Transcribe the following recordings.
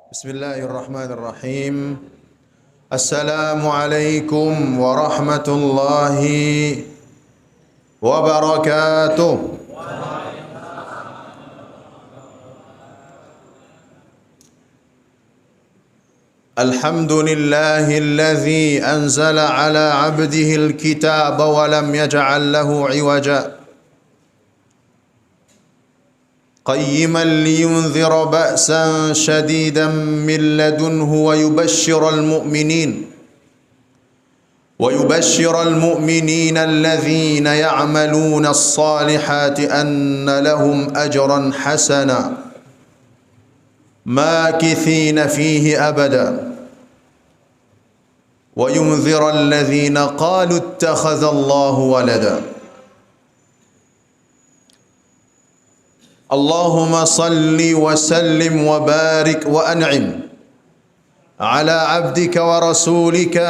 Bismillahirrahmanirrahim. Assalamualaikum warahmatullahi wabarakatuh. Alhamdulillahilladzi anzala ala 'abdihil kitaba wa lam yaj'al lahu 'iwaja. قيما لينذر بأسا شديدا من لدنه ويبشر المؤمنين الذين يعملون الصالحات أن لهم أجرا حسنا ماكثين فيه أبدا وينذر الذين قالوا اتخذ الله ولدا. Allahumma salli wa sallim wa barik wa an'im ala abdika wa rasulika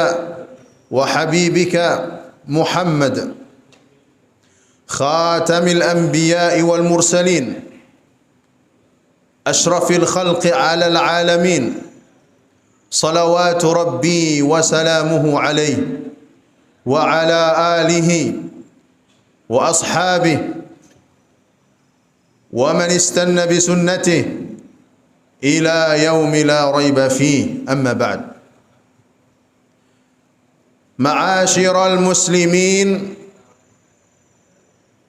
wa habibika Muhammad khatamil anbiya'i wal mursalin ashrafil khalqi ala al-alamin salawatu rabbi wa salamuhu alayhi wa ala alihi wa ashabihi ومن استنى بسنته إلى يوم لا ريب فيه. أما بعد. معاشر المسلمين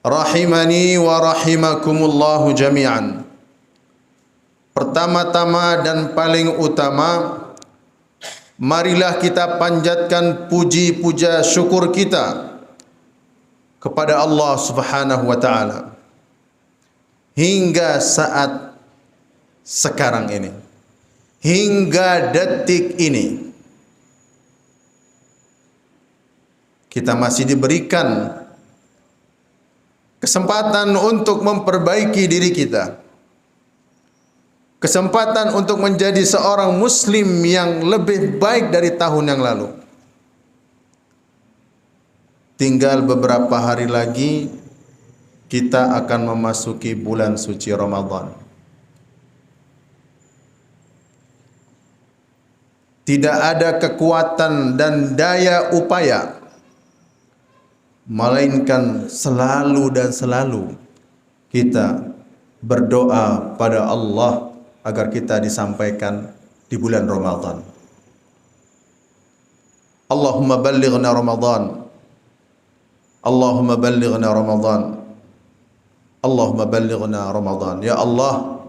rahimani wa rahimakumullahu jami'an. Pertama-tama dan paling utama, marilah kita panjatkan puji puja syukur kita kepada Allah Subhanahu wa taala. Hingga saat sekarang ini, hingga detik ini, kita masih diberikan kesempatan untuk memperbaiki diri kita, kesempatan untuk menjadi seorang muslim yang lebih baik dari tahun yang lalu. Tinggal beberapa hari lagi kita akan memasuki bulan suci Ramadan. Tidak ada kekuatan dan daya upaya, melainkan selalu dan selalu kita berdoa pada Allah agar kita disampaikan di bulan Ramadan. Allahumma ballighna Ramadan. Allahumma ballighna Ramadan. Allahumma ballighna Ramadan. Ya Allah,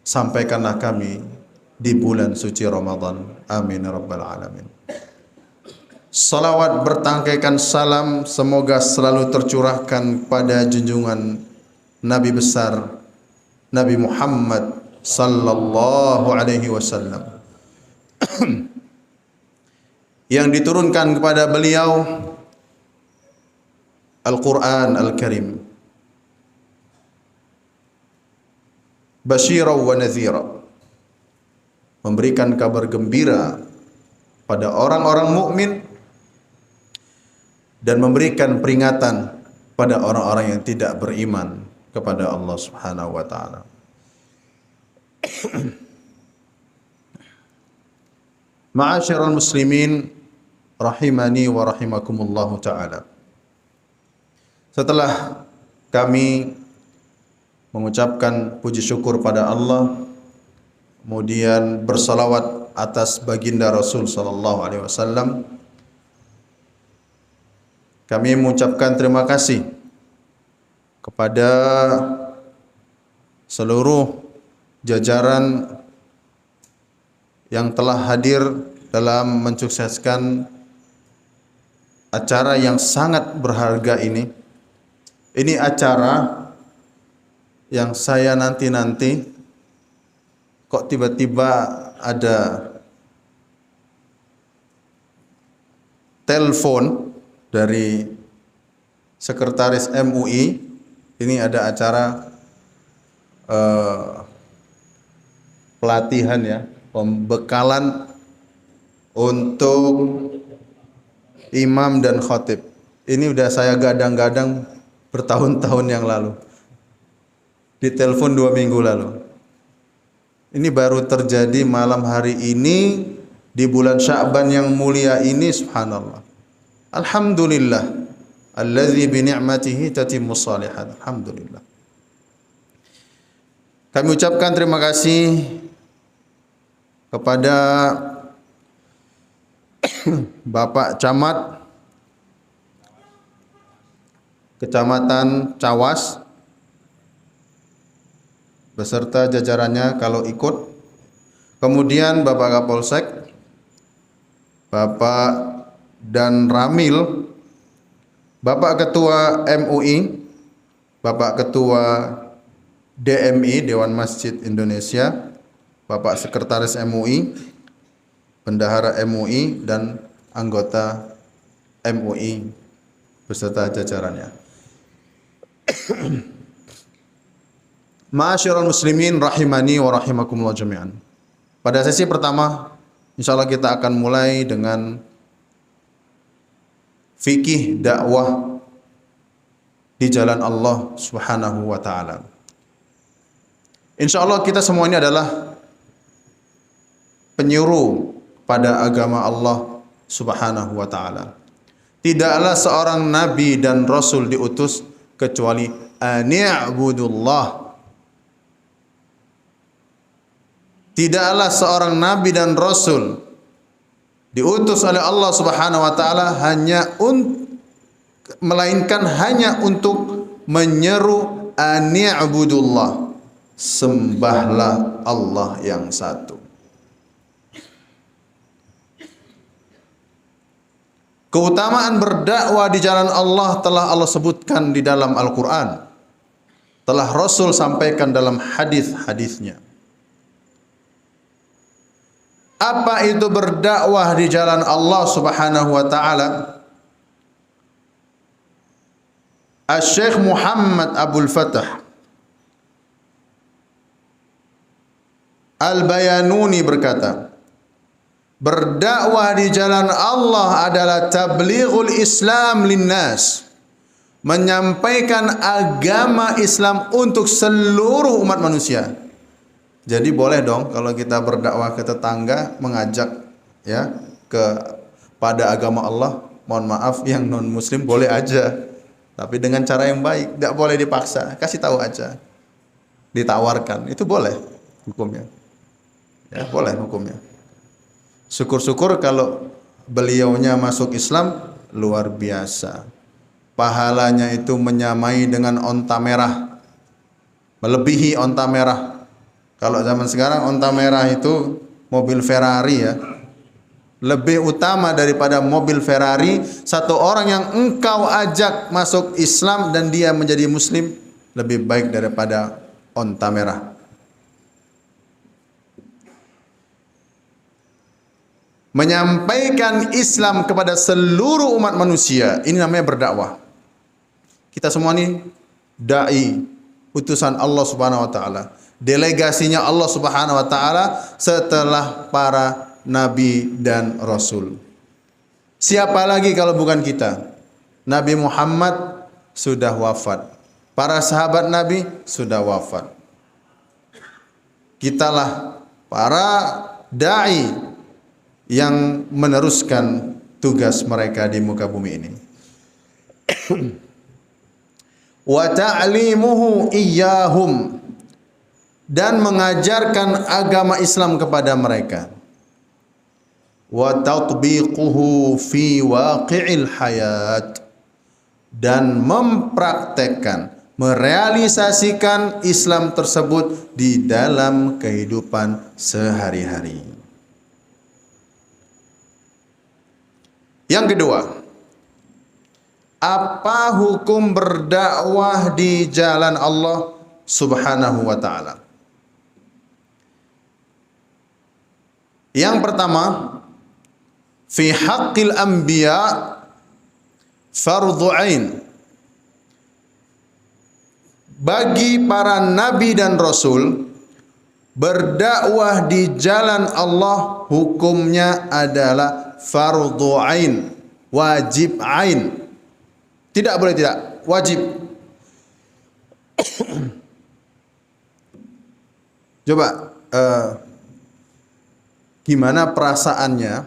sampaikanlah kami di bulan suci Ramadan. Amin ya rabbal alamin. Salawat bertangkaikan salam semoga selalu tercurahkan pada junjungan Nabi besar Nabi Muhammad sallallahu alaihi wasallam yang diturunkan kepada beliau Al-Quran Al-Karim, Basyira wa nadhira, memberikan kabar gembira pada orang-orang mukmin dan memberikan peringatan pada orang-orang yang tidak beriman kepada Allah Subhanahu wa taala. Ma'asyiral muslimin rahimani wa rahimakumullahu taala. Setelah kami mengucapkan puji syukur pada Allah, kemudian bersalawat atas baginda Rasul sallallahu alaihi wasallam, kami mengucapkan terima kasih kepada seluruh jajaran yang telah hadir dalam mensukseskan acara yang sangat berharga ini. Ini acara yang saya nanti-nanti kok tiba-tiba ada telepon dari sekretaris MUI, ini ada acara pelatihan ya, pembekalan untuk imam dan khatib. Ini udah saya gadang-gadang bertahun-tahun yang lalu. Ditelepon 2 minggu lalu. Ini baru terjadi malam hari ini di bulan Sya'ban yang mulia ini, subhanallah. Alhamdulillah. Allazi bi ni'matihi tatimmus shalihat. Alhamdulillah. Kami ucapkan terima kasih kepada Bapak Camat Kecamatan Cawas beserta jajarannya kalau ikut. Kemudian Bapak Kapolsek, Bapak Dan Ramil, Bapak Ketua MUI, Bapak Ketua DMI, Dewan Masjid Indonesia, Bapak Sekretaris MUI, Bendahara MUI, dan anggota MUI beserta jajarannya. Ma'asyiral muslimin rahimani wa rahimakumullah jami'an. Pada sesi pertama, insyaallah kita akan mulai dengan fikih dakwah di jalan Allah Subhanahu wa taala. Insyaallah kita semua ini adalah penyuruh pada agama Allah Subhanahu wa taala. Tidaklah seorang nabi dan rasul diutus kecuali ani'budullah. Tidaklah seorang nabi dan rasul diutus oleh Allah Subhanahu wa taala melainkan hanya untuk menyeru ani'budullah, sembahlah Allah yang satu. Keutamaan berdakwah di jalan Allah telah Allah sebutkan di dalam Al-Quran, telah Rasul sampaikan dalam hadis-hadisnya. Apa itu berdakwah di jalan Allah Subhanahu wa taala? Asy-Syaikh Muhammad Abdul Fattah Al-Bayanuni berkata, berdakwah di jalan Allah adalah tablighul Islam linnas, menyampaikan agama Islam untuk seluruh umat manusia. Jadi boleh dong kalau kita berdakwah ke tetangga, mengajak ya pada agama Allah. Mohon maaf yang non muslim boleh aja, tapi dengan cara yang baik, tidak boleh dipaksa, kasih tahu aja, ditawarkan, itu boleh hukumnya. Ya, boleh hukumnya. Syukur-syukur kalau beliaunya masuk Islam, luar biasa. Pahalanya itu menyamai dengan onta merah, melebihi onta merah. Kalau zaman sekarang onta merah itu mobil Ferrari ya. Lebih utama daripada mobil Ferrari, satu orang yang engkau ajak masuk Islam dan dia menjadi muslim, lebih baik daripada onta merah. Menyampaikan Islam kepada seluruh umat manusia, ini namanya berdakwah. Kita semua ini dai, utusan Allah Subhanahu wa taala, delegasinya Allah Subhanahu wa taala setelah para nabi dan rasul. Siapa lagi kalau bukan kita? Nabi Muhammad sudah wafat, para sahabat Nabi sudah wafat. Kitalah para dai yang meneruskan tugas mereka di muka bumi ini. Wa ta'limuhu iyyahum, dan mengajarkan agama Islam kepada mereka. Wa tatbiquhu fi waqi'il hayat, dan mempraktekkan, merealisasikan Islam tersebut di dalam kehidupan sehari-hari. Yang kedua, apa hukum berdakwah di jalan Allah Subhanahu wa taala? Yang pertama, fi haqqil anbiya fardhu ain. Bagi para nabi dan rasul, berdakwah di jalan Allah hukumnya adalah fardhu ain, wajib ain. Tidak boleh tidak, wajib. Coba gimana perasaannya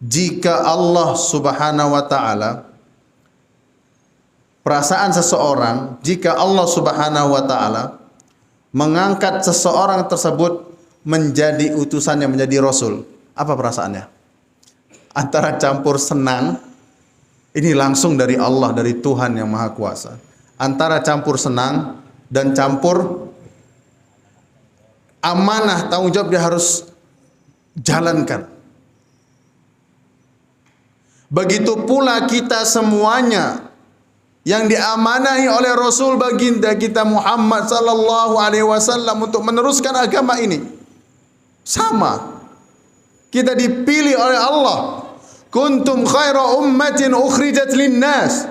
jika Allah Subhanahu wa taala, perasaan seseorang jika Allah Subhanahu wa taala mengangkat seseorang tersebut menjadi utusannya, menjadi rasul. Apa perasaannya? Antara campur senang, ini langsung dari Allah, dari Tuhan yang Maha Kuasa. Antara campur senang dan campur amanah, tanggung jawab dia harus jalankan. Begitu pula kita semuanya yang diamanahi oleh Rasul baginda kita Muhammad sallallahu alaihi wasallam untuk meneruskan agama ini. Sama. Kita dipilih oleh Allah. Kuntum khaira ummatin ukhrijat linnas.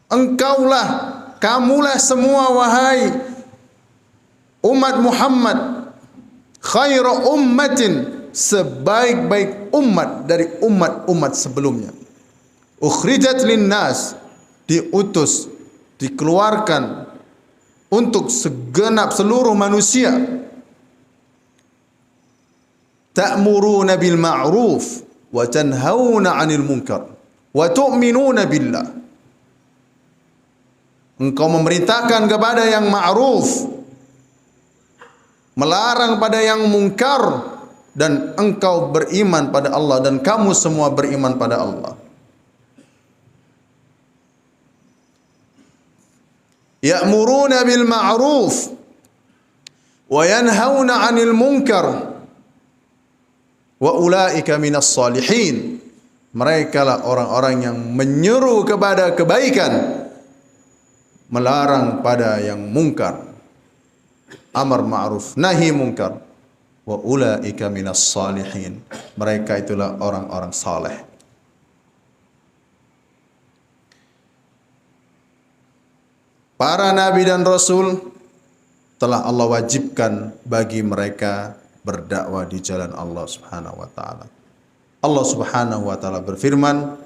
Engkaulah, kamulah semua wahai umat Muhammad, khaira ummatin, sebaik-baik umat dari umat-umat sebelumnya. Ukhrijat linnas, diutus, dikeluarkan untuk segenap seluruh manusia. Ta'muruna bil ma'ruf wa tanhauna 'anil munkar wa tu'minuna billah. Engkau memerintahkan kepada yang ma'ruf, melarang pada yang mungkar, dan engkau beriman pada Allah, dan kamu semua beriman pada Allah. Ya'muruna bil ma'ruf wa yanhauna 'anil munkar wa ulaika minas salihin. Mereka lah orang-orang yang menyeru kepada kebaikan, melarang pada yang mungkar, amar ma'ruf nahi munkar, wa ulaika minas salihin. Mereka itulah orang-orang saleh. Para nabi dan rasul telah Allah wajibkan bagi mereka berdakwah di jalan Allah Subhanahu wa taala. Allah Subhanahu wa taala berfirman,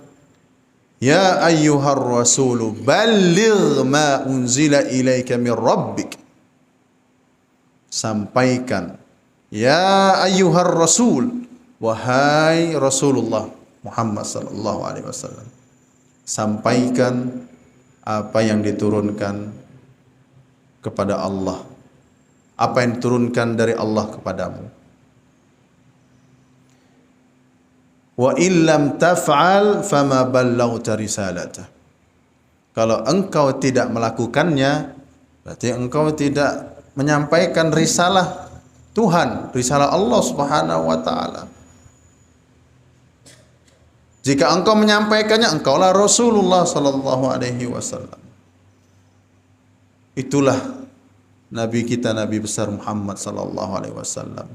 "Ya ayyuhar rasul balligh ma unzila ilaika mir rabbik." Sampaikan, ya ayyuhar rasul, wahai Rasulullah Muhammad sallallahu alaihi wasallam, sampaikan apa yang diturunkan kepada Allah, apa yang diturunkan dari Allah kepadamu. Wa illam taf'al fama ballaghta risalata. Kalau engkau tidak melakukannya, berarti engkau tidak menyampaikan risalah Tuhan, risalah Allah Subhanahu wa taala. Jika engkau menyampaikannya, engkaulah Rasulullah sallallahu alaihi wasallam. Itulah Nabi kita, Nabi besar Muhammad sallallahu alaihi wasallam.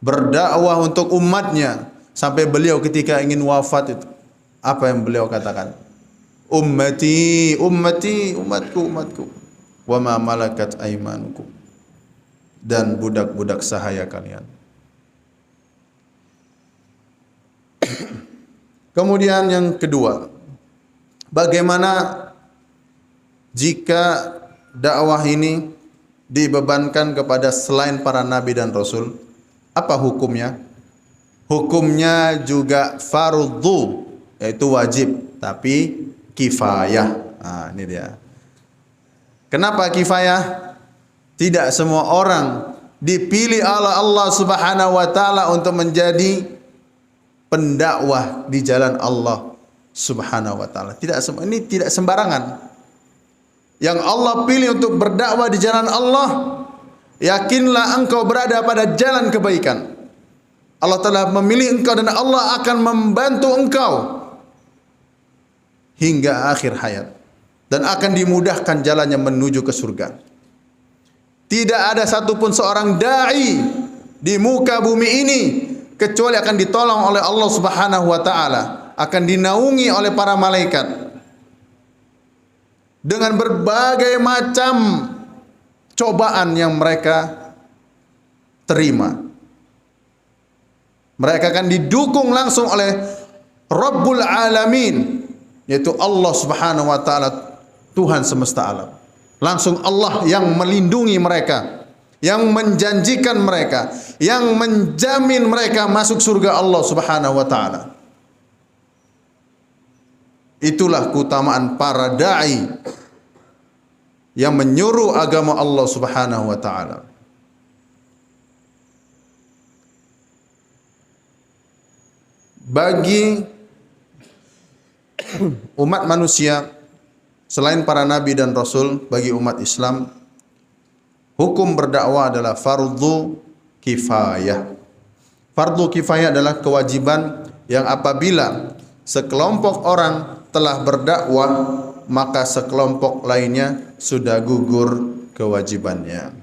Berdakwah untuk umatnya sampai beliau ketika ingin wafat itu, apa yang beliau katakan? Ummati, ummati, umatku, umatku. Wa ma malakat aimanukum. Dan budak-budak sahaya kalian. Kemudian yang kedua, bagaimana jika dakwah ini dibebankan kepada selain para nabi dan rasul? Apa hukumnya? Hukumnya juga fardhu, yaitu wajib, tapi kifayah. Nah, ini dia. Kenapa kifayah? Tidak semua orang dipilih oleh Allah Subhanahu wa taala untuk menjadi pendakwah di jalan Allah Subhanahu wa taala. Tidak semua, ini tidak sembarangan. Yang Allah pilih untuk berdakwah di jalan Allah, yakinlah engkau berada pada jalan kebaikan. Allah telah memilih engkau dan Allah akan membantu engkau hingga akhir hayat dan akan dimudahkan jalannya menuju ke surga. Tidak ada satupun seorang dai di muka bumi ini kecuali akan ditolong oleh Allah Subhanahu wa taala, akan dinaungi oleh para malaikat dengan berbagai macam cobaan yang mereka terima. Mereka akan didukung langsung oleh Rabbul Alamin, yaitu Allah Subhanahu wa taala, Tuhan semesta alam. Langsung Allah yang melindungi mereka, yang menjanjikan mereka, yang menjamin mereka masuk surga Allah Subhanahu wa taala. Itulah keutamaan para dai yang menyuruh agama Allah Subhanahu wa taala. Bagi umat manusia selain para nabi dan rasul, bagi umat Islam hukum berdakwah adalah fardu kifayah. Fardu kifayah adalah kewajiban yang apabila sekelompok orang telah berdakwah, maka sekelompok lainnya sudah gugur kewajibannya.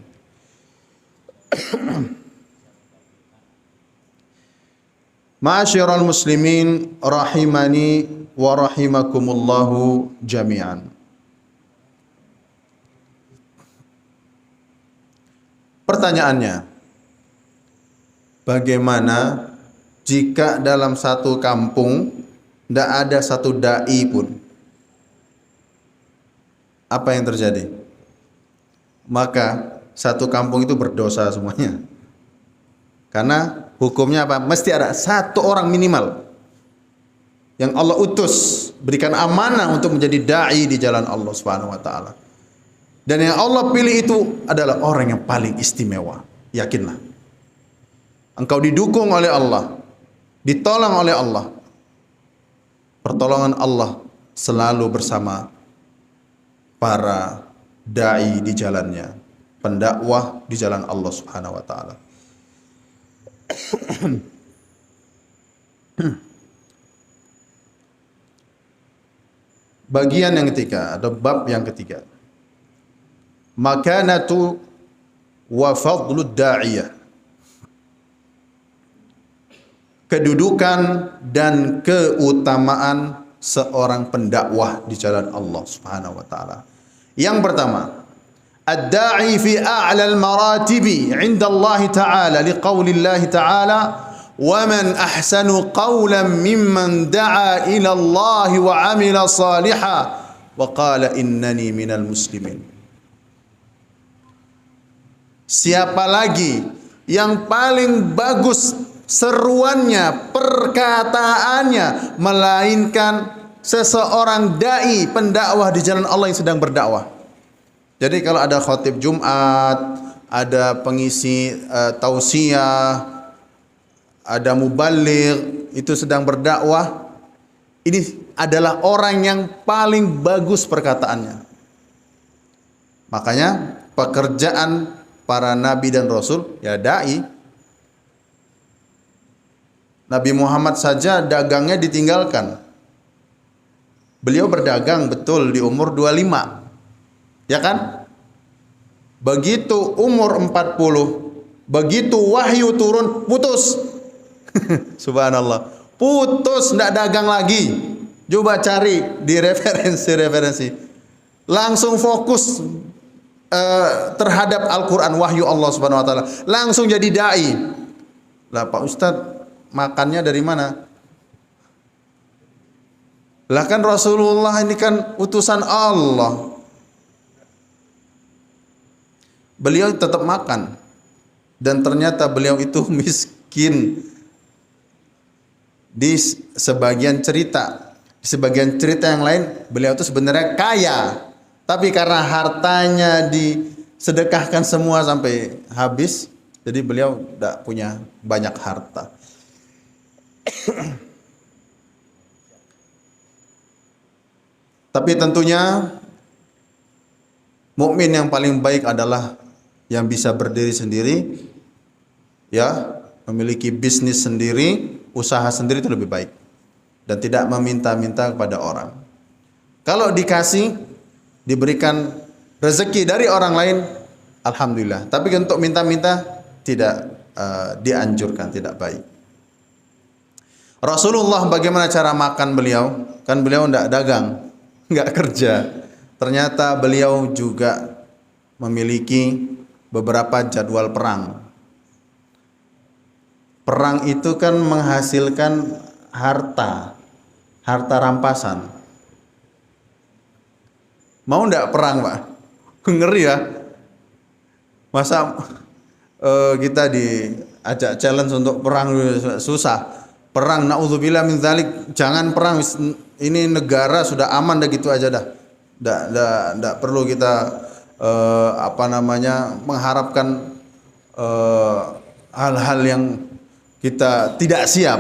Ma'asyiral muslimin rahimani wa rahimakumullahu jami'an. Pertanyaannya, bagaimana jika dalam satu kampung tidak ada satu dai pun? Apa yang terjadi? Maka satu kampung itu berdosa semuanya. Karena hukumnya apa? Mesti ada satu orang minimal yang Allah utus, berikan amanah untuk menjadi dai di jalan Allah Subhanahu wa taala. Dan yang Allah pilih itu adalah orang yang paling istimewa. Yakinlah. Engkau didukung oleh Allah, ditolong oleh Allah. Pertolongan Allah selalu bersama para dai di jalannya, pendakwah di jalan Allah Subhanahu wa taala. Bagian yang ketiga atau bab yang ketiga, makanatu wa fadlud da'iyah, kedudukan dan keutamaan seorang pendakwah di jalan Allah Subhanahu wa taala. Yang pertama, ad-da'i fi a'la al-maratibi 'inda Allah ta'ala liqauli Allah ta'ala wa man ahsanu qawlan mimman da'a ila Allah wa 'amila salihan wa qala innani minal muslimin. Siapa lagi yang paling bagus seruannya, perkataannya, melainkan seseorang dai, pendakwah di jalan Allah yang sedang berdakwah. Jadi kalau ada khatib Jumat, ada pengisi tausiah, ada mubaligh, itu sedang berdakwah, ini adalah orang yang paling bagus perkataannya. Makanya pekerjaan para nabi dan rasul ya dai. Nabi Muhammad saja dagangnya ditinggalkan. Beliau berdagang betul di umur 25. Ya kan? Begitu umur 40, begitu wahyu turun, putus. Subhanallah. Putus, tidak dagang lagi. Coba cari di referensi-referensi. Langsung fokus terhadap Al-Quran, wahyu Allah Subhanahu wa taala. Langsung jadi dai. Lah Pak Ustadz, makannya dari mana? Lah kan Rasulullah ini kan utusan Allah. Beliau tetap makan. Dan ternyata beliau itu miskin. Di sebagian cerita yang lain beliau itu sebenarnya kaya. Tapi karena hartanya disedekahkan semua sampai habis, jadi beliau tidak punya banyak harta. Tapi tentunya mukmin yang paling baik adalah yang bisa berdiri sendiri, ya, memiliki bisnis sendiri, usaha sendiri, itu lebih baik, dan tidak meminta-minta kepada orang. Kalau dikasih, diberikan rezeki dari orang lain, alhamdulillah. Tapi untuk minta-minta tidak dianjurkan, tidak baik. Rasulullah bagaimana cara makan beliau? Kan beliau tidak dagang, nggak kerja. Ternyata beliau juga memiliki beberapa jadwal perang. Perang itu kan menghasilkan harta rampasan. Mau ndak perang, Pak? Ngeri ya. Masa kita diajak challenge untuk perang, susah. Perang, naudzubillah min dzalik, jangan perang. Ini negara sudah aman dah, gitu aja dah. Nggak perlu kita mengharapkan hal-hal yang kita tidak siap.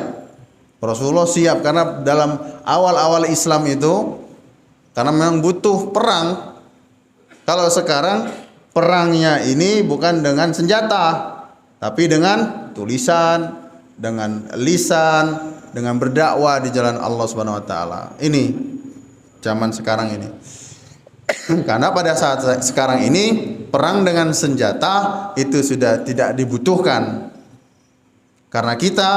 Rasulullah siap, karena dalam awal-awal Islam itu karena memang butuh perang. Kalau sekarang perangnya ini bukan dengan senjata, tapi dengan tulisan, dengan lisan, dengan berdakwah di jalan Allah Subhanahu wa taala. Ini zaman sekarang ini. Karena pada saat sekarang ini perang dengan senjata itu sudah tidak dibutuhkan. Karena kita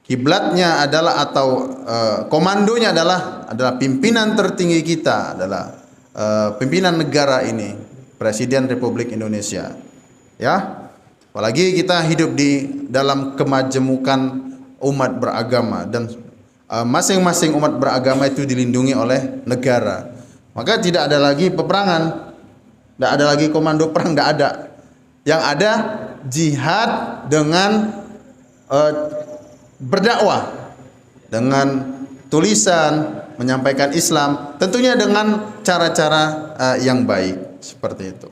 kiblatnya adalah komandonya adalah pimpinan tertinggi kita, adalah pimpinan negara ini, Presiden Republik Indonesia. Ya. Apalagi kita hidup di dalam kemajemukan umat beragama, dan masing-masing umat beragama itu dilindungi oleh negara. Maka tidak ada lagi peperangan, tidak ada lagi komando perang, tidak ada. Yang ada jihad dengan berdakwah, dengan tulisan, menyampaikan Islam, tentunya dengan cara-cara yang baik, seperti itu.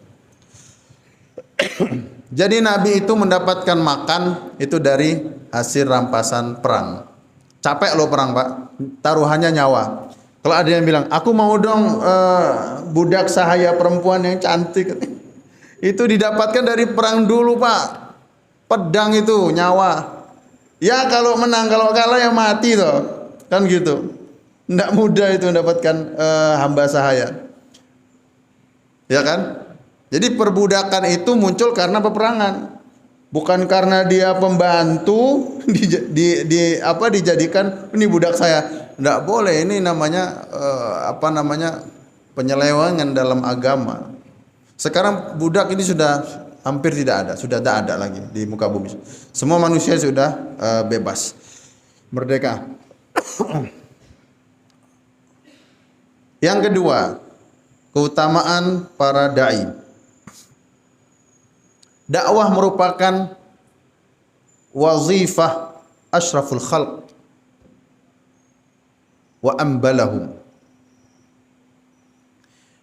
Jadi Nabi itu mendapatkan makan itu dari hasil rampasan perang. Capek loh perang, Pak, taruhannya nyawa. Kalau ada yang bilang, aku mau dong budak sahaya perempuan yang cantik, itu didapatkan dari perang dulu, Pak. Pedang itu nyawa. Ya kalau menang, kalau kalah ya mati toh, kan gitu. Nggak mudah itu mendapatkan hamba sahaya, ya kan? Jadi perbudakan itu muncul karena peperangan, bukan karena dia pembantu dijadikan ini budak saya. Nggak boleh, ini namanya penyelewengan dalam agama. Sekarang budak ini sudah hampir tidak ada, sudah tidak ada lagi di muka bumi. Semua manusia sudah bebas, merdeka. Yang kedua, keutamaan para dai. Dakwah merupakan wazifah asyraful khalq wa ambalahum,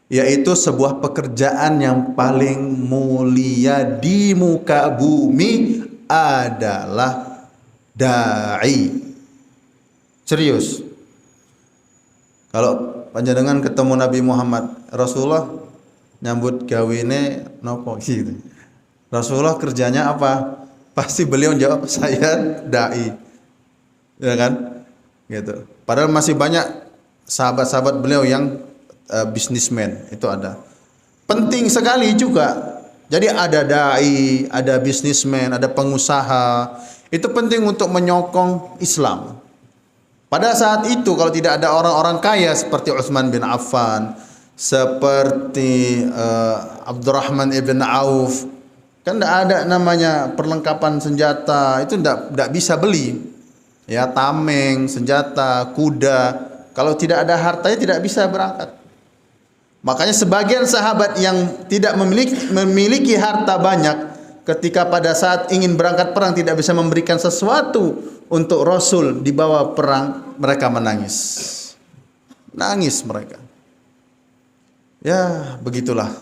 yaitu sebuah pekerjaan yang paling mulia di muka bumi adalah dai. Serius. Kalau panjenengan ketemu Nabi Muhammad, Rasulullah nyambut gawene nopo gitu. Rasulullah kerjanya apa? Pasti beliau jawab, saya dai. Ya kan? Gitu. Padahal masih banyak sahabat-sahabat beliau yang bisnismen, itu ada. Penting sekali juga. Jadi ada dai, ada bisnismen, ada pengusaha. Itu penting untuk menyokong Islam. Pada saat itu kalau tidak ada orang-orang kaya seperti Utsman bin Affan, seperti Abdurrahman ibn Auf, kan tidak ada namanya perlengkapan senjata, itu tidak bisa beli. Ya, tameng, senjata, kuda. Kalau tidak ada hartanya tidak bisa berangkat. Makanya sebagian sahabat yang tidak memiliki harta banyak, ketika pada saat ingin berangkat perang tidak bisa memberikan sesuatu untuk Rasul dibawa perang, mereka menangis. Nangis mereka. Ya, begitulah.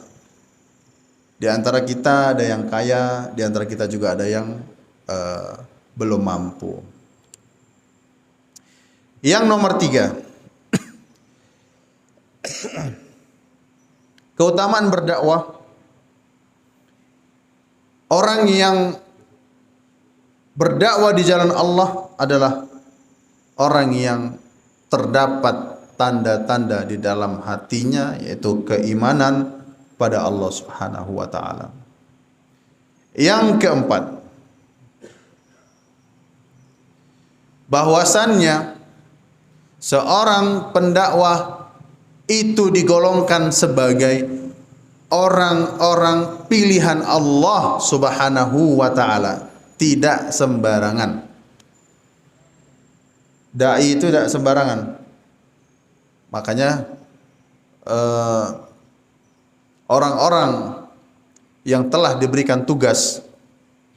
Di antara kita ada yang kaya, di antara kita juga ada yang belum mampu. Yang nomor 3, keutamaan berdakwah. Orang yang berdakwah di jalan Allah adalah orang yang terdapat tanda-tanda di dalam hatinya, yaitu keimanan pada Allah Subhanahu wa taala. Yang keempat, bahwasannya seorang pendakwah itu digolongkan sebagai orang-orang pilihan Allah Subhanahu wa taala, tidak sembarangan. Dai itu tidak sembarangan. Makanya orang-orang yang telah diberikan tugas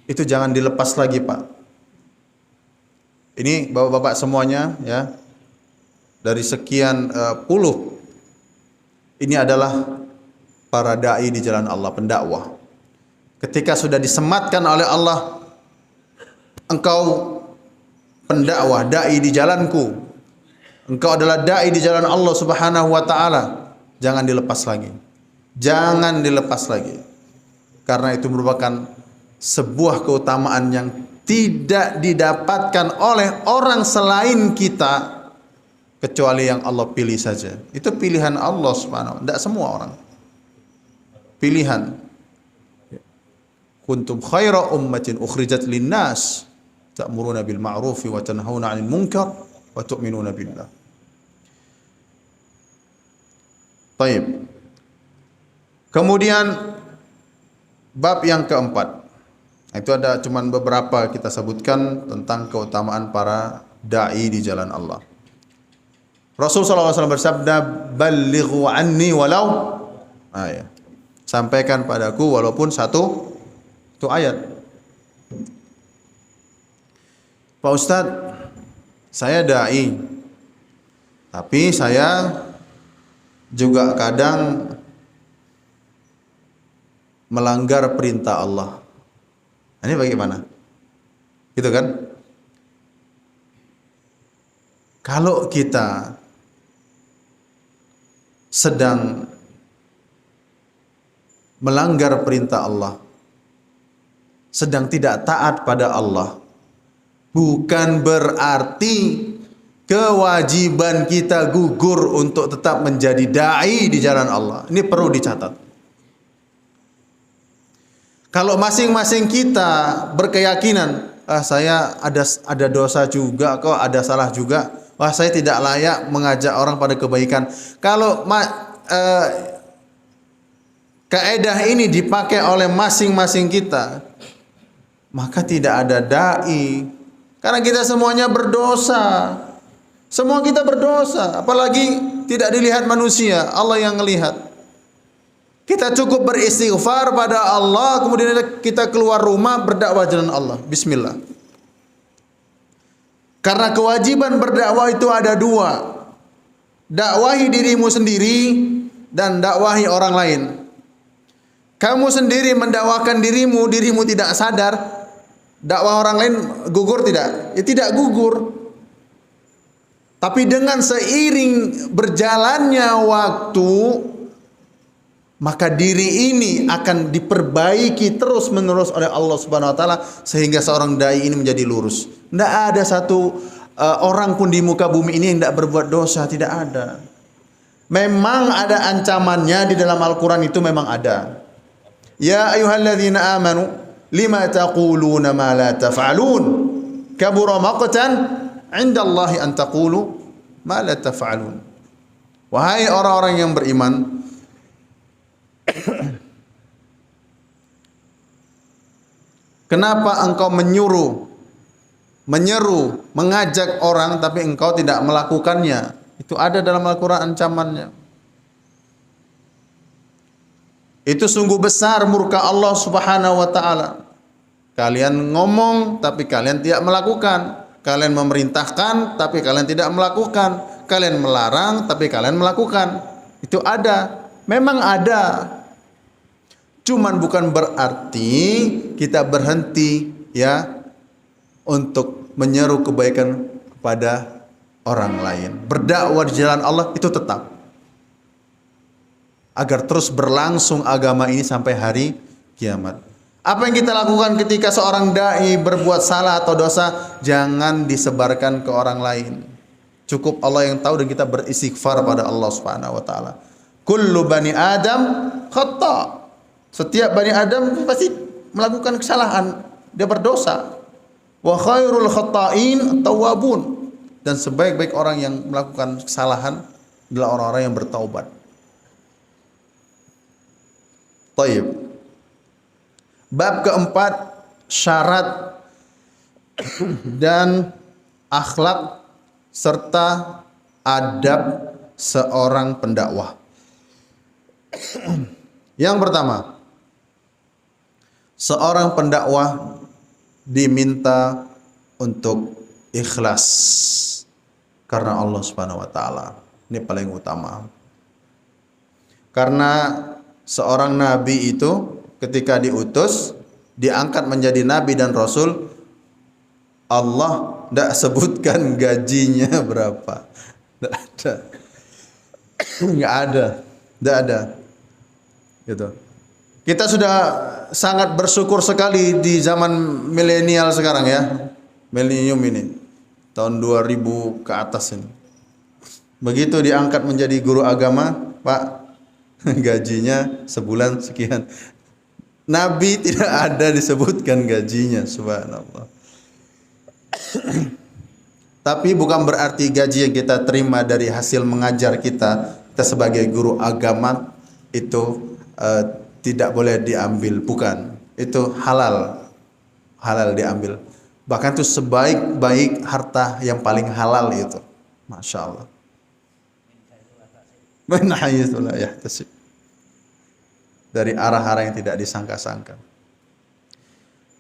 itu jangan dilepas lagi, Pak. Ini bapak-bapak semuanya ya, dari sekian puluh, ini adalah para dai di jalan Allah, pendakwah. Ketika sudah disematkan oleh Allah, engkau pendakwah, dai di jalanku, engkau adalah dai di jalan Allah Subhanahu wa taala, jangan dilepas lagi. Jangan dilepas lagi. Karena itu merupakan sebuah keutamaan yang tidak didapatkan oleh orang selain kita kecuali yang Allah pilih saja. Itu pilihan Allah Subhanahu wa taala, tidak semua orang. Pilihan. Kuntum khaira ummatin ukhrijat linnas ta'muruna bil ma'rufi wa tanhauna 'anil munkar wa tu'minuna billah. Baik. Kemudian bab yang keempat. Itu ada cuman beberapa kita sebutkan tentang keutamaan para dai di jalan Allah. Rasul sallallahu alaihi wasallam bersabda, "Ballighu anni walau ayat." Sampaikan padaku walaupun satu ayat. Pak Ustadz, saya dai, tapi saya juga kadang melanggar perintah Allah. Ini bagaimana? Gitu kan? Kalau kita sedang melanggar perintah Allah, sedang tidak taat pada Allah, bukan berarti kewajiban kita gugur untuk tetap menjadi dai di jalan Allah. Ini perlu dicatat. Kalau masing-masing kita berkeyakinan, saya ada dosa juga kok, ada salah juga, wah saya tidak layak mengajak orang pada kebaikan. Kalau kaidah ini dipakai oleh masing-masing kita, maka tidak ada dai. Karena kita semuanya berdosa. Semua kita berdosa, apalagi tidak dilihat manusia, Allah yang melihat. Kita cukup beristighfar pada Allah, kemudian kita keluar rumah berdakwah jalan Allah. Bismillah. Karena kewajiban berdakwah itu ada dua. Dakwahi dirimu sendiri dan dakwahi orang lain. Kamu sendiri mendakwakan dirimu tidak sadar, dakwah orang lain gugur tidak? Ya, tidak gugur. Tapi dengan seiring berjalannya waktu, maka diri ini akan diperbaiki terus-menerus oleh Allah Subhanahu wa taala sehingga seorang dai ini menjadi lurus. Tidak ada satu orang pun di muka bumi ini yang tidak berbuat dosa, tidak ada. Memang ada ancamannya di dalam Al-Qur'an, itu memang ada. Ya ayyuhalladzina amanu lima taquluna ma la taf'alun kabura maqtan 'indallahi an taqulu ma la taf'alun. Wahai orang-orang yang beriman, kenapa engkau menyeru, mengajak orang tapi engkau tidak melakukannya? Itu ada dalam Al-Qur'an ancamannya. Itu sungguh besar murka Allah Subhanahu wa taala. Kalian ngomong tapi kalian tidak melakukan. Kalian memerintahkan tapi kalian tidak melakukan. Kalian melarang tapi kalian melakukan. Itu ada. Memang ada. Cuman bukan berarti kita berhenti ya untuk menyeru kebaikan kepada orang lain. Berdakwah di jalan Allah itu tetap, agar terus berlangsung agama ini sampai hari kiamat. Apa yang kita lakukan ketika seorang dai berbuat salah atau dosa, jangan disebarkan ke orang lain. Cukup Allah yang tahu dan kita beristighfar pada Allah Subhanahu wa taala. Kullu bani Adam khata'. Setiap bani Adam pasti melakukan kesalahan, dia berdosa. Wa khairul khata'in tawwabun. Dan sebaik-baik orang yang melakukan kesalahan adalah orang-orang yang bertaubat. Taib. Bab keempat, syarat dan akhlak serta adab seorang pendakwah. Yang pertama, seorang pendakwah diminta untuk ikhlas karena Allah Subhanahu wa taala. Ini paling utama. Karena seorang nabi itu ketika diutus, diangkat menjadi nabi dan rasul, Allah tidak sebutkan gajinya berapa. Tidak ada. Enggak ada. Tidak ada. Gitu. Kita sudah sangat bersyukur sekali di zaman milenial sekarang ya. Milenium ini. Tahun 2000 ke atas ini. Begitu diangkat menjadi guru agama, Pak, gajinya sebulan sekian. Nabi tidak ada disebutkan gajinya, subhanallah. Tapi bukan berarti gaji yang kita terima dari hasil mengajar kita sebagai guru agama itu tidak boleh diambil, bukan. Itu halal diambil. Bahkan itu sebaik-baik harta yang paling halal itu. Masya Allah. Dari arah-arah yang tidak disangka-sangka.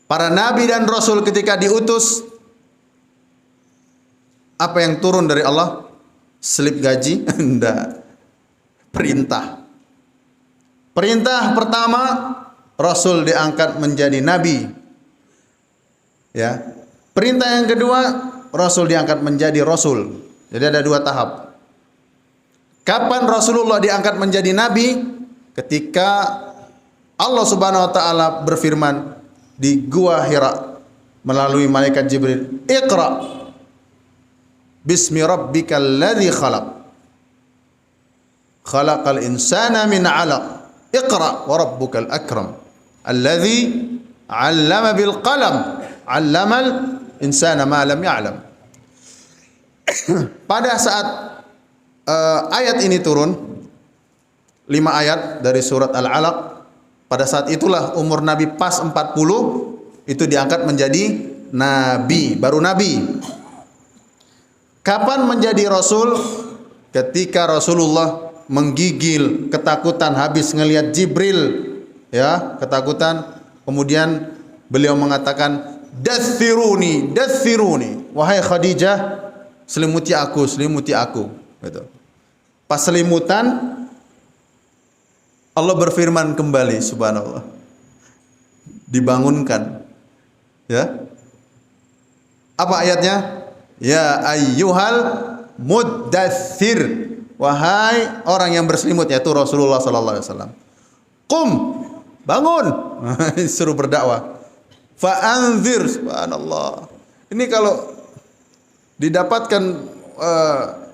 Para nabi dan rasul ketika diutus, apa yang turun dari Allah? Slip gaji? Enggak. Perintah. Perintah pertama, Rasul diangkat menjadi Nabi. Ya. Perintah yang kedua, Rasul diangkat menjadi Rasul. Jadi ada dua tahap. Kapan Rasulullah diangkat menjadi Nabi? Ketika Allah Subhanahu wa taala berfirman di Gua Hira melalui malaikat Jibril, "Iqra bismi rabbikal ladzi khalaq. Khalaqal insana min 'alaq. Iqra wa rabbukal akram. Alladzi 'allama bil qalam. 'Allamal insana ma lam ya'lam." Pada saat ayat ini turun, 5 ayat dari surat Al-Alaq, pada saat itulah umur Nabi pas 40, itu diangkat menjadi Nabi, baru Nabi. Kapan menjadi Rasul? Ketika Rasulullah menggigil ketakutan habis ngelihat Jibril, ya, ketakutan. Kemudian beliau mengatakan, "Dathiruni, dathiruni, wahai Khadijah, selimuti aku, selimuti aku." Gitu. Pas selimutan, Allah berfirman kembali, subhanallah, dibangunkan. Ya, apa ayatnya? Ya ayyuhal muddathir, wahai orang yang berselimut, yaitu Rasulullah sallallahu alaihi wasallam. Qum, bangun. Suruh berdakwah. Fa'anzir, subhanallah. Ini kalau didapatkan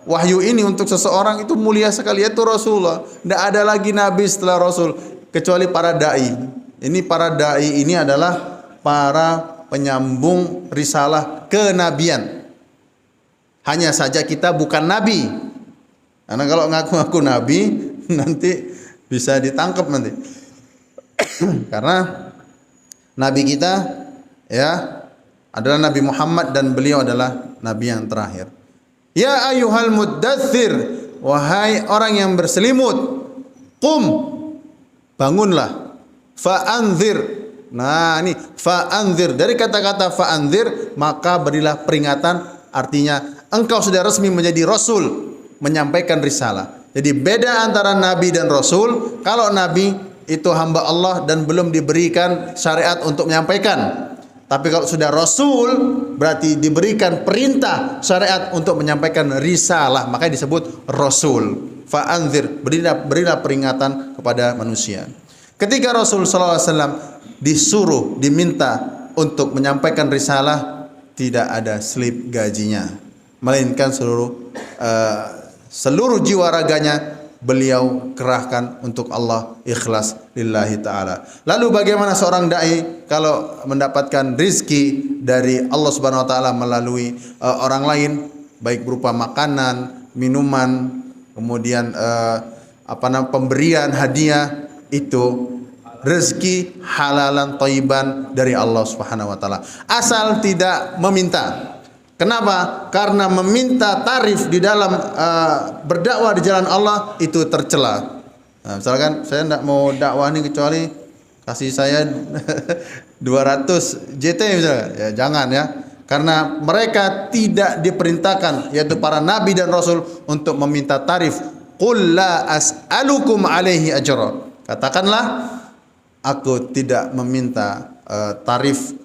wahyu ini untuk seseorang itu mulia sekali, yaitu Rasulullah. Tidak ada lagi nabi setelah Rasul kecuali para dai. Ini para dai ini adalah para penyambung risalah kenabian. Hanya saja kita bukan nabi. Karena kalau ngaku-ngaku nabi nanti bisa ditangkap nanti. Karena nabi kita ya adalah Nabi Muhammad dan beliau adalah nabi yang terakhir. Ya ayyuhal muddathir, wahai orang yang berselimut, qum, bangunlah, fa'anzir. Nah, ini fa'anzir, dari kata-kata fa'anzir maka berilah peringatan, artinya engkau sudah resmi menjadi rasul, menyampaikan risalah. Jadi beda antara nabi dan rasul. Kalau nabi itu hamba Allah dan belum diberikan syariat untuk menyampaikan. Tapi kalau sudah rasul berarti diberikan perintah syariat untuk menyampaikan risalah, makanya disebut rasul. Fa'anzir, berilah peringatan kepada manusia. Ketika Rasul sallallahu alaihi wasallam disuruh, diminta untuk menyampaikan risalah, tidak ada slip gajinya, melainkan seluruh jiwa raganya beliau kerahkan untuk Allah, ikhlas lillahi ta'ala. Lalu bagaimana seorang da'i kalau mendapatkan rizki dari Allah subhanahu wa ta'ala melalui orang lain, baik berupa makanan, minuman, kemudian pemberian hadiah, itu rezeki halalan thayyiban dari Allah subhanahu wa ta'ala, asal tidak meminta. Kenapa? Karena meminta tarif di dalam berdakwah di jalan Allah itu tercela. Nah, misalkan saya tidak mau dakwah ini kecuali kasih saya 200 JT misalkan. Ya jangan ya. Karena mereka tidak diperintahkan, yaitu para nabi dan rasul, untuk meminta tarif. Qul la as'alukum alaihi ajra. Katakanlah, aku tidak meminta tarif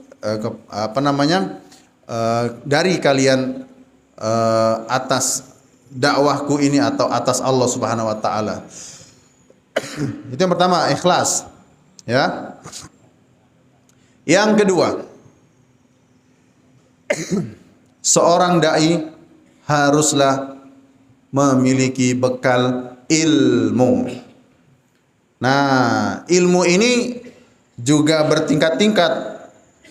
dari kalian atas dakwahku ini atau atas Allah Subhanahu wa taala. Itu yang pertama, ikhlas. Ya. Yang kedua, seorang dai haruslah memiliki bekal ilmu. Nah, ilmu ini juga bertingkat-tingkat.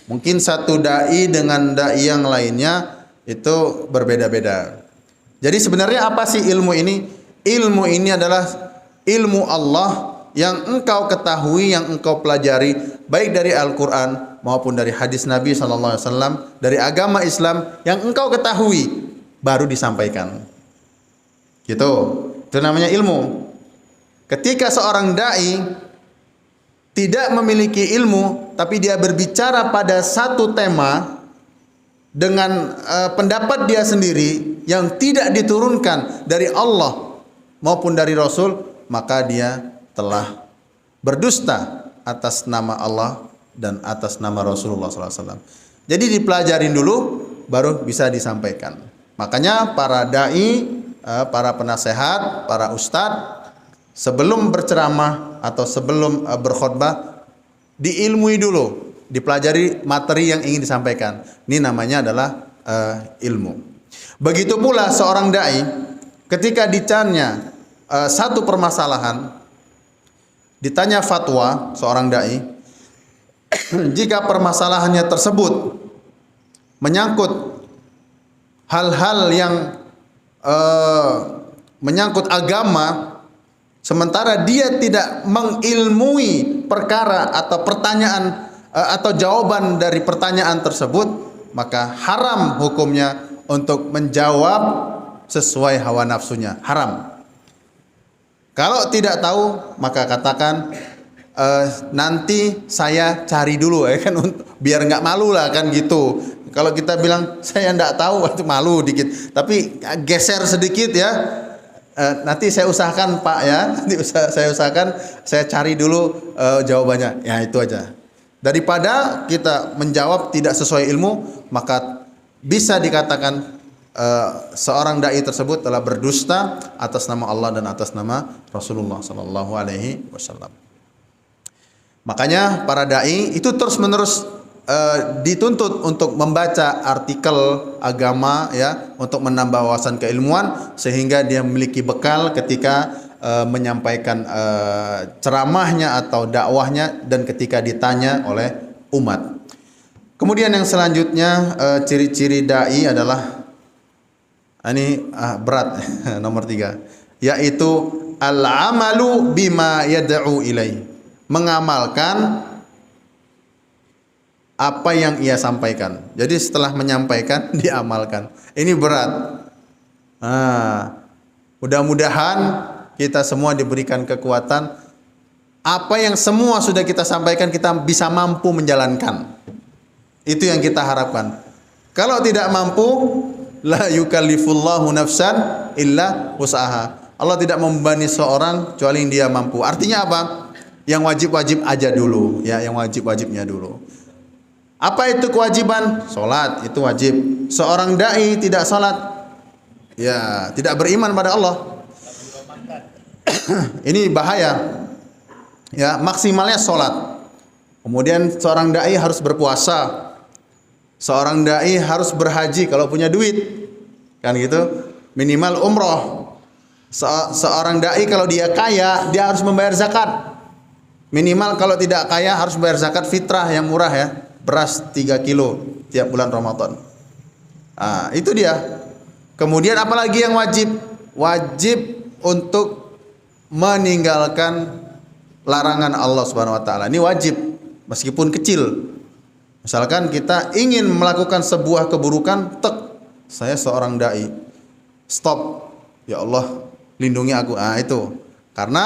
Mungkin satu dai dengan dai yang lainnya itu berbeda-beda. Jadi sebenarnya apa sih ilmu ini? Ilmu ini adalah ilmu Allah yang engkau ketahui, yang engkau pelajari, baik dari Al-Quran maupun dari hadis Nabi SAW, dari agama Islam yang engkau ketahui, baru disampaikan. Gitu. Itu namanya ilmu. Ketika seorang dai tidak memiliki ilmu, tapi dia berbicara pada satu tema dengan pendapat dia sendiri yang tidak diturunkan dari Allah maupun dari Rasul, maka dia telah berdusta atas nama Allah dan atas nama Rasulullah SAW. Jadi dipelajarin dulu, baru bisa disampaikan. Makanya para dai, para penasehat, para ustadz, sebelum berceramah atau sebelum berkhutbah, diilmui dulu, dipelajari materi yang ingin disampaikan. Ini namanya adalah ilmu. Begitu pula seorang dai ketika ditanya satu permasalahan, ditanya fatwa seorang dai, jika permasalahannya tersebut menyangkut hal-hal yang menyangkut agama, sementara dia tidak mengilmui perkara atau pertanyaan atau jawaban dari pertanyaan tersebut, maka haram hukumnya untuk menjawab sesuai hawa nafsunya. Haram. Kalau tidak tahu, maka katakan nanti saya cari dulu ya kan, biar nggak malu lah kan gitu. Kalau kita bilang saya nggak tahu, itu malu dikit. Tapi geser sedikit ya. Nanti saya usahakan Pak ya. Nanti saya usahakan, saya cari dulu jawabannya. Ya itu aja. Daripada kita menjawab tidak sesuai ilmu, maka bisa dikatakan seorang dai tersebut telah berdusta atas nama Allah dan atas nama Rasulullah sallallahu alaihi wasallam. Makanya para dai itu terus-menerus dituntut untuk membaca artikel agama ya, untuk menambah wawasan keilmuan sehingga dia memiliki bekal ketika menyampaikan ceramahnya atau dakwahnya dan ketika ditanya oleh umat. Kemudian yang selanjutnya, ciri-ciri dai adalah ini berat nomor 3, yaitu al-amalu bima yad'u ilai, mengamalkan apa yang ia sampaikan. Jadi setelah menyampaikan diamalkan. Ini berat. Mudah-mudahan kita semua diberikan kekuatan, apa yang semua sudah kita sampaikan kita bisa mampu menjalankan. Itu yang kita harapkan. Kalau tidak mampu, la yukallifullahu nafsan illa wus'aha. Allah tidak membebani seorang kecuali dia mampu. Artinya apa? Yang wajib-wajib aja dulu, ya, yang wajib-wajibnya dulu. Apa itu kewajiban? Salat itu wajib. Seorang dai tidak salat, ya tidak beriman pada Allah. Ini bahaya. Ya, maksimalnya salat. Kemudian seorang dai harus berpuasa. Seorang dai harus berhaji kalau punya duit. Kan gitu. Minimal umroh. Seorang dai kalau dia kaya, dia harus membayar zakat. Minimal kalau tidak kaya harus membayar zakat fitrah yang murah ya. Beras 3 kilo tiap bulan Ramadan. Itu dia. Kemudian apalagi yang wajib? Wajib untuk meninggalkan larangan Allah Subhanahu wa taala. Ini wajib meskipun kecil. Misalkan kita ingin melakukan sebuah keburukan, saya seorang dai. Stop. Ya Allah, lindungi aku. Itu. Karena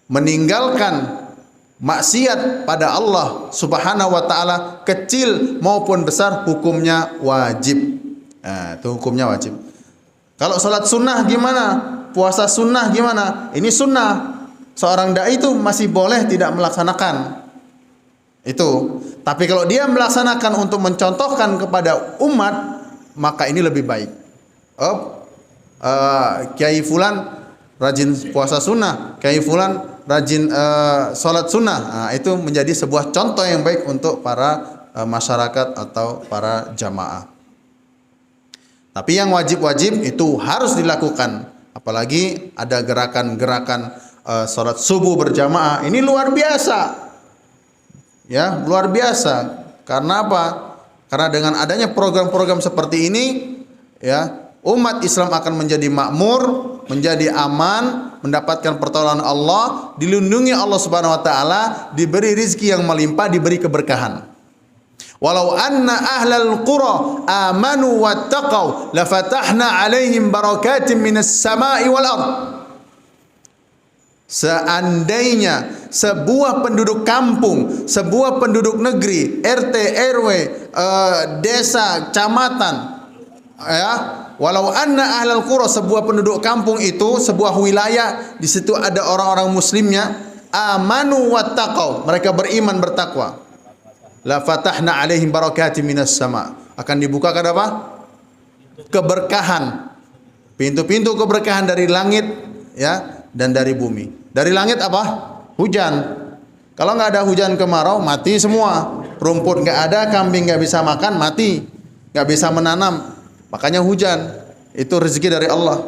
meninggalkan maksiat pada Allah Subhanahu wa taala, kecil maupun besar, hukumnya wajib. Nah, itu hukumnya wajib. Kalau salat sunnah gimana? Puasa sunnah gimana? Ini sunnah. Seorang dai itu masih boleh tidak melaksanakan itu. Tapi kalau dia melaksanakan untuk mencontohkan kepada umat, maka ini lebih baik. Kiai fulan rajin puasa sunnah, Kiai fulan rajin salat sunnah. Nah, itu menjadi sebuah contoh yang baik untuk para masyarakat atau para jamaah. Tapi yang wajib-wajib itu harus dilakukan. Apalagi ada gerakan-gerakan salat subuh berjamaah. Ini luar biasa. Ya, luar biasa. Karena apa? Karena dengan adanya program-program seperti ini, ya, umat Islam akan menjadi makmur, menjadi aman, mendapatkan pertolongan Allah, dilindungi Allah Subhanahu wa taala, diberi rizki yang melimpah, diberi keberkahan. Walau anna ahlal qura amanu wattaqau lafatahna alaihim barakatim minas sama'i wal ard. Seandainya sebuah penduduk kampung, sebuah penduduk negeri, RT, RW, desa, kecamatan, ya, walau anna ahlal qura, sebuah penduduk kampung itu, sebuah wilayah, di situ ada orang-orang muslimnya, amanu wattaqau, mereka beriman bertakwa, la fatahna alaihim barakatim minas sama, akan dibukakan apa? Keberkahan, pintu-pintu keberkahan dari langit, ya, dan dari bumi. Dari langit apa? Hujan. Kalau nggak ada hujan kemarau, mati semua. Rumput nggak ada, kambing nggak bisa makan, mati. Nggak bisa menanam. Makanya hujan. Itu rezeki dari Allah.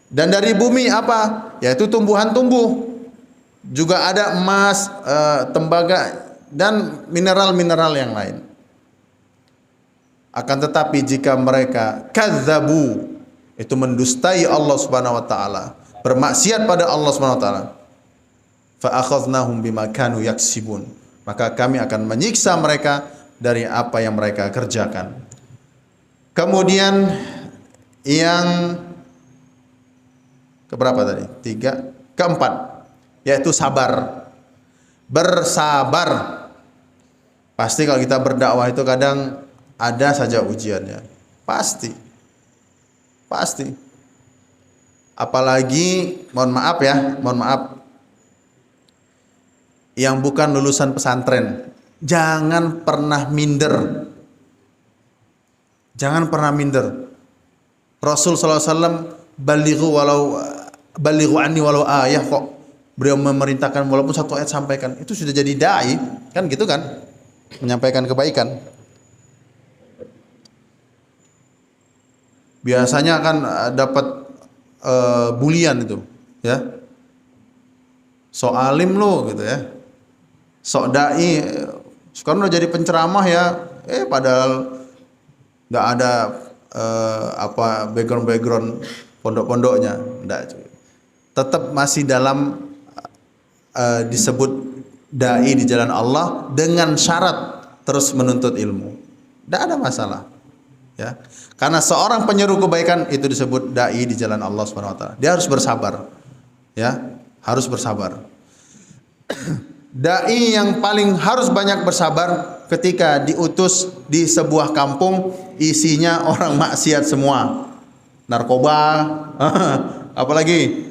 Dan dari bumi apa? Yaitu tumbuhan tumbuh. Juga ada emas, tembaga, dan mineral-mineral yang lain. Akan tetapi jika mereka kadzabu, itu mendustai Allah Subhanahu wa taala, bermaksiat pada Allah Subhanahu wa taala, fa akhadnahum bima kanu yaksibun, maka kami akan menyiksa mereka dari apa yang mereka kerjakan. Kemudian yang keberapa tadi? Keempat, yaitu sabar. Bersabar. Pasti kalau kita berdakwah itu kadang ada saja ujiannya. Pasti. Apalagi, mohon maaf, yang bukan lulusan pesantren, jangan pernah minder. Jangan pernah minder. Rasul sallallahu alaihi wasallam balighu anni walau ayah, kok beliau memerintahkan walaupun satu ayat sampaikan. Itu sudah jadi dai, kan gitu kan? Menyampaikan kebaikan. Biasanya kan dapat bulian itu, ya. Sok alim lo gitu ya. Sok dai, sekarang udah jadi penceramah ya. Padahal nggak ada background pondok-pondoknya, enggak. Tetap masih dalam disebut dai di jalan Allah dengan syarat terus menuntut ilmu. Tidak ada masalah, ya. Karena seorang penyeru kebaikan itu disebut dai di jalan Allah Subhanahu wa taala. Dia harus bersabar. Ya, harus bersabar. Dai yang paling harus banyak bersabar ketika diutus di sebuah kampung isinya orang maksiat semua. Narkoba, apalagi?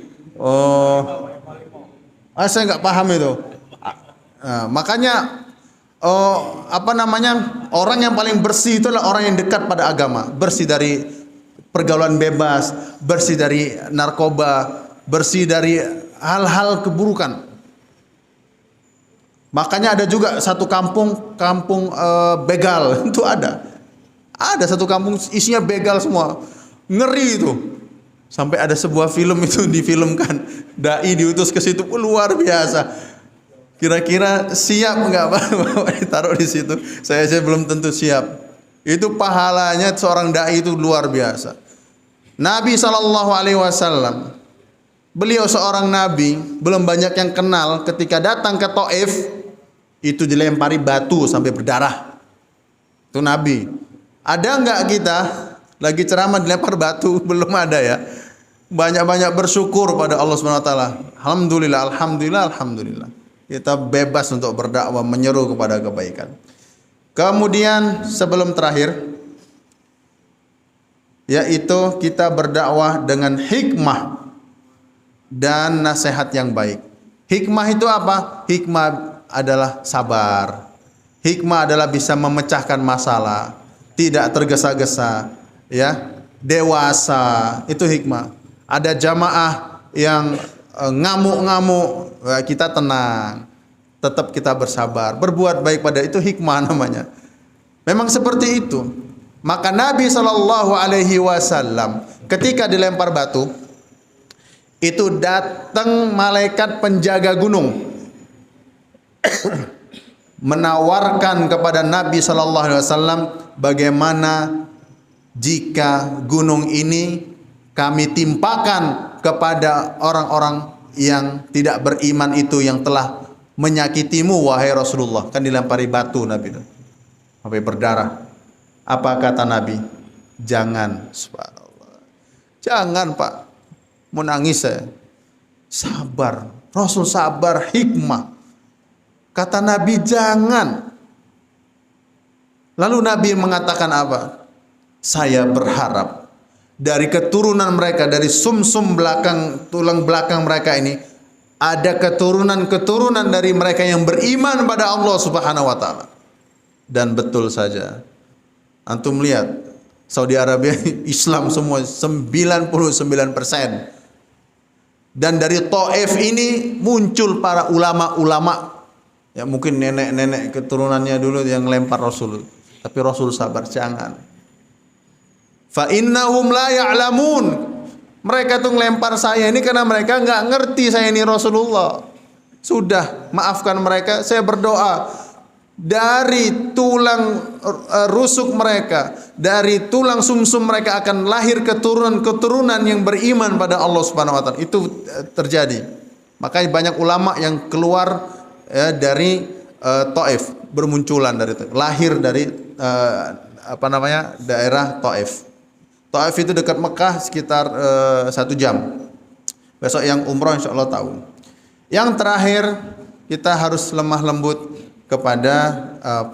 Saya nggak paham itu. Makanya orang yang paling bersih itu adalah orang yang dekat pada agama, bersih dari pergaulan bebas, bersih dari narkoba, bersih dari hal-hal keburukan. Makanya ada juga satu kampung begal, itu ada satu kampung isinya begal semua, ngeri itu. Sampai ada sebuah film itu difilmkan, dai diutus ke situ, luar biasa. Kira-kira siap enggak Pak ditaruh di situ? Saya belum tentu siap. Itu pahalanya seorang dai itu luar biasa. Nabi SAW, beliau seorang nabi, belum banyak yang kenal, ketika datang ke Taif itu dilempari batu sampai berdarah. Itu Nabi. Ada enggak kita lagi ceramah dilempar batu? Belum ada ya. banyak-banyak bersyukur pada Allah Subhanahu wa taala. Alhamdulillah, alhamdulillah, alhamdulillah. Kita bebas untuk berdakwah, menyeru kepada kebaikan. Kemudian sebelum terakhir, yaitu kita berdakwah dengan hikmah dan nasihat yang baik. Hikmah itu apa? Hikmah adalah sabar. Hikmah adalah bisa memecahkan masalah, tidak tergesa-gesa, ya, dewasa. Itu hikmah. Ada jamaah yang ngamuk-ngamuk, kita tenang, tetap kita bersabar, berbuat baik pada itu hikmah namanya. Memang seperti itu. Maka Nabi Shallallahu Alaihi Wasallam ketika dilempar batu, itu datang malaikat penjaga gunung menawarkan kepada Nabi Shallallahu Alaihi Wasallam bagaimana jika gunung ini kami timpakan kepada orang-orang yang tidak beriman itu yang telah menyakitimu wahai Rasulullah. Kan dilempari batu Nabi itu sampai berdarah. Apa kata Nabi? Jangan, subhanallah. Jangan Pak, mau nangis saya. Sabar, Rasul sabar, hikmah. Kata Nabi jangan. Lalu Nabi mengatakan apa? Saya berharap dari keturunan mereka, dari sumsum belakang, tulang belakang mereka ini, ada keturunan-keturunan dari mereka yang beriman pada Allah Subhanahu wa taala. Dan betul saja. Antum lihat Saudi Arabia Islam semua 99%. Dan dari Taif ini muncul para ulama-ulama, ya mungkin nenek-nenek keturunannya dulu yang lempar Rasul. Tapi Rasul sabar, jangan. Fa innahum la ya'lamun. Mereka tuh ngelempar saya ini karena mereka nggak ngerti saya ini Rasulullah. Sudah, maafkan mereka, saya berdoa. Dari tulang rusuk mereka, dari tulang sumsum mereka akan lahir keturunan-keturunan yang beriman pada Allah Subhanahu wa taala. Itu terjadi. Makanya banyak ulama yang keluar dari Taif, bermunculan dari Taif, lahir dari daerah Taif. Taif itu dekat Mekah sekitar 1 jam. Besok yang umroh insya Allah tahu. Yang terakhir, kita harus lemah lembut kepada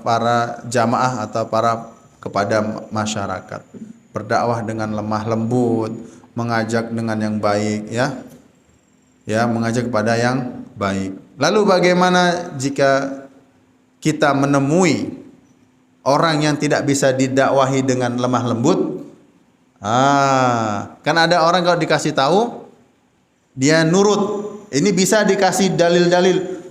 para jamaah atau kepada masyarakat. Berdakwah dengan lemah lembut, mengajak dengan yang baik, ya. Ya, mengajak kepada yang baik. Lalu bagaimana jika kita menemui orang yang tidak bisa didakwahi dengan lemah lembut? Kan ada orang kalau dikasih tahu dia nurut. Ini bisa dikasih dalil-dalil.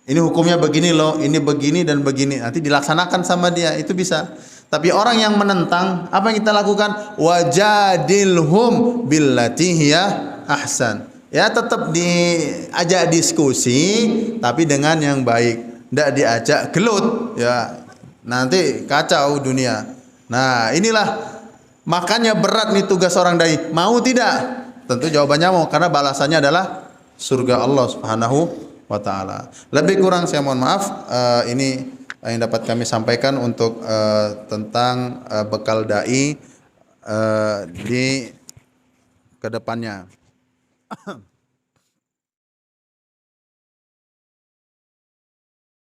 Ini hukumnya begini loh, ini begini dan begini. Nanti dilaksanakan sama dia, itu bisa. Tapi orang yang menentang, apa yang kita lakukan? Wajadilhum billati hiya ahsan. Ya, tetap diajak diskusi tapi dengan yang baik. Tidak diajak gelut, ya. Nanti kacau dunia. Nah, inilah makanya berat nih tugas orang dai. Mau tidak? Tentu jawabannya mau, karena balasannya adalah surga Allah Subhanahu wa ta'ala. Lebih kurang saya mohon maaf. Ini yang dapat kami sampaikan untuk tentang bekal dai di kedepannya.